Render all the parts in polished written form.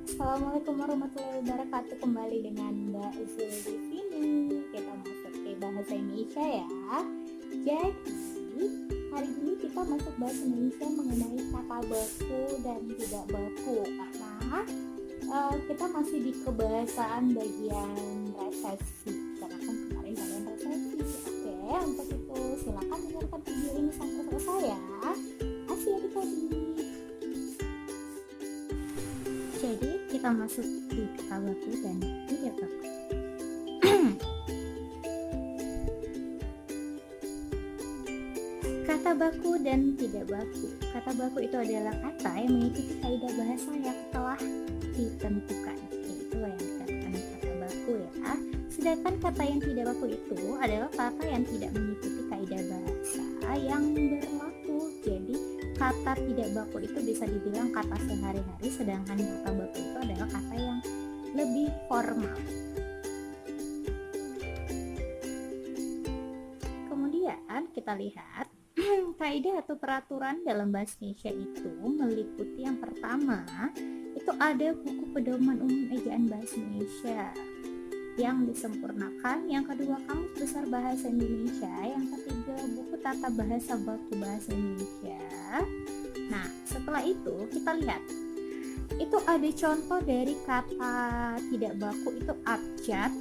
Assalamualaikum warahmatullahi wabarakatuh. Kembali dengan Mbak Zul di sini. Kita masuk ke bahasa Indonesia ya. Jadi hari ini kita masuk bahasa Indonesia mengenai kata baku dan tidak baku. Karena kita masih di kebahasaan bagian resepsi. Karena kan kemarin kalian resepsi. Oke, untuk itu silakan dengarkan video ini sampai selesai ya. Asik adik-adik. Jadi kita masuk di kata baku dan tidak baku. Kata baku dan tidak baku. Kata baku itu adalah kata yang mengikuti kaidah bahasa yang telah ditentukan. Itu yang dikatakan kata baku ya. Sedangkan kata yang tidak baku itu adalah kata yang tidak mengikuti kaidah bahasa yang berlaku. Jadi kata tidak baku itu bisa dibilang kata sehari-hari, sedangkan kata baku itu adalah kata yang lebih formal. Kemudian kita lihat kaidah atau peraturan dalam bahasa Indonesia itu meliputi yang pertama itu ada buku pedoman umum ejaan bahasa Indonesia yang disempurnakan, yang kedua kamus besar bahasa Indonesia, yang ketiga buku tata bahasa baku bahasa Indonesia. Nah setelah itu kita lihat itu ada contoh dari kata tidak baku itu abjad.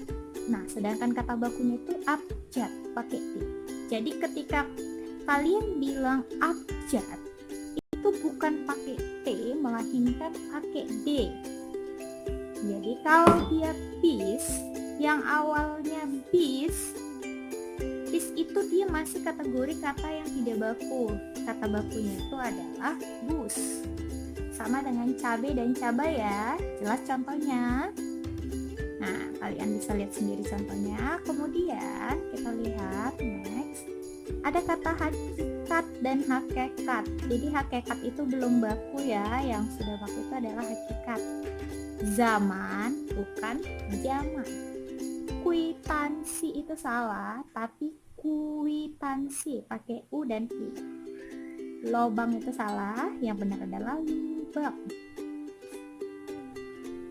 Nah sedangkan kata bakunya itu abjad pakai T. Jadi ketika kalian bilang abjad itu bukan pakai T melainkan pakai D. Jadi kalau dia bis yang awalnya bis itu dia masih kategori kata yang tidak baku. Kata bakunya itu adalah bus. Sama dengan cabai dan cabai ya. Jelas contohnya. Nah, kalian bisa lihat sendiri contohnya. Kemudian kita lihat next. Ada kata hakikat dan hakikat. Jadi hakikat itu belum baku ya. Yang sudah baku itu adalah hakikat. Zaman bukan zaman. Kuitansi itu salah, tapi kuitansi pakai U dan I. Lobang itu salah, yang benar adalah lubang.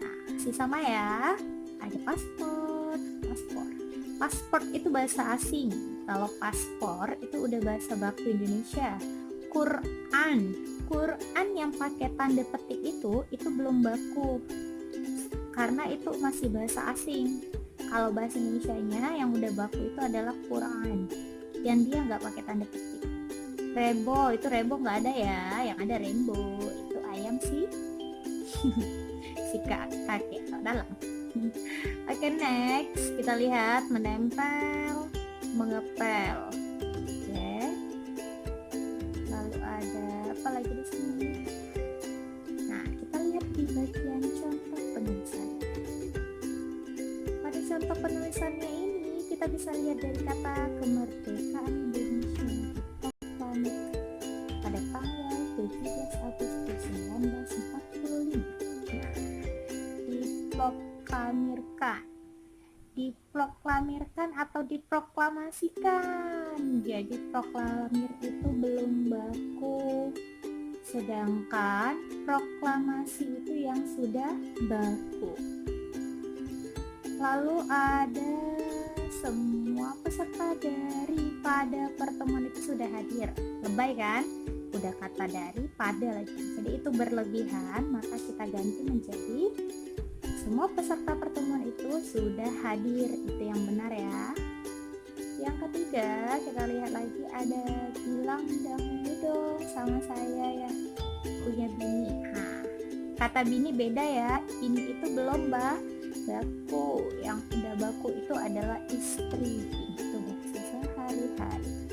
Nah, masih sama ya. Ada paspor. Paspor itu bahasa asing. Kalau paspor itu udah bahasa baku Indonesia. Quran yang pakai tanda petik itu belum baku. Karena itu masih bahasa asing. Kalau bahasa Indonesianya yang udah baku itu adalah Quran, yang dia nggak pakai tanda petik. Rebo nggak ada ya, yang ada rainbow itu ayam sih. Si kakek dalam. Oke, next kita lihat menempel, mengepel. Oke. Lalu ada apa lagi di sini? Nah, kita lihat di bagian contoh penulisan. Pada contoh penulisannya ini kita bisa lihat dari kata kemerdekaan Indonesia pada tanggal 17 Agustus 1945. Diproklamirkan atau diproklamasikan. Jadi proklamir itu belum baku, sedangkan proklamasi itu yang sudah baku. Lalu ada semua peserta daripada pertemuan itu sudah hadir. Lebay kan? Udah kata daripada lagi. Jadi itu berlebihan, maka kita ganti menjadi semua peserta pertemuan itu sudah hadir. Itu yang benar ya. Yang ketiga, kita lihat lagi ada bilang dahulu dong sama saya ya punya bini. Nah, kata bini beda ya. Ini itu belum baku. Yang udah baku itu adalah istri. Itu bahasa sehari-hari.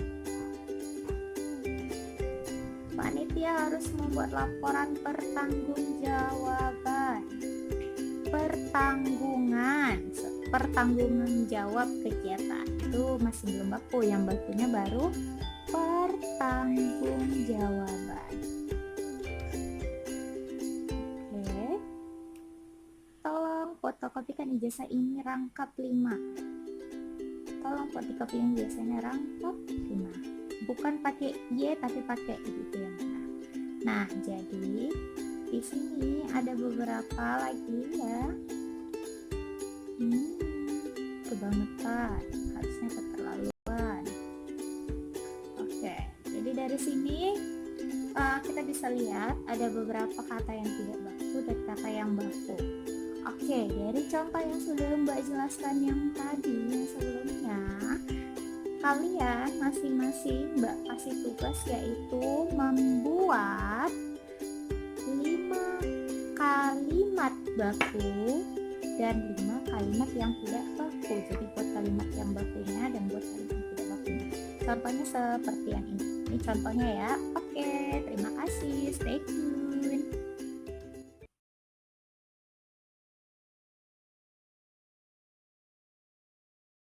Panitia harus membuat laporan pertanggungjawaban. Pertanggungan jawab kegiatan itu masih belum baku. Yang bakunya baru pertanggungjawaban. Oke. Tolong fotokopikan ijazah ini rangkap 5. Tolong fotokopikan ijazahnya rangkap 5. Bukan pakai Y tapi pakai gitu yang benar. Nah, jadi Di sini ada beberapa lagi ya. Kebangetan, harusnya keterlaluan. Oke, jadi dari sini kita bisa lihat ada beberapa kata yang tidak baku dan kata yang baku. Oke, dari contoh yang sudah Mbak jelaskan yang tadi, yang sebelumnya, kalian masing-masing Mbak kasih tugas yaitu membuat 5 kalimat baku dan 5 kalimat yang tidak baku. Jadi buat kalimat yang bakunya dan buat kalimat yang tidak bakunya. Contohnya seperti yang ini. Ini contohnya ya. Oke, terima kasih. Stay tuned.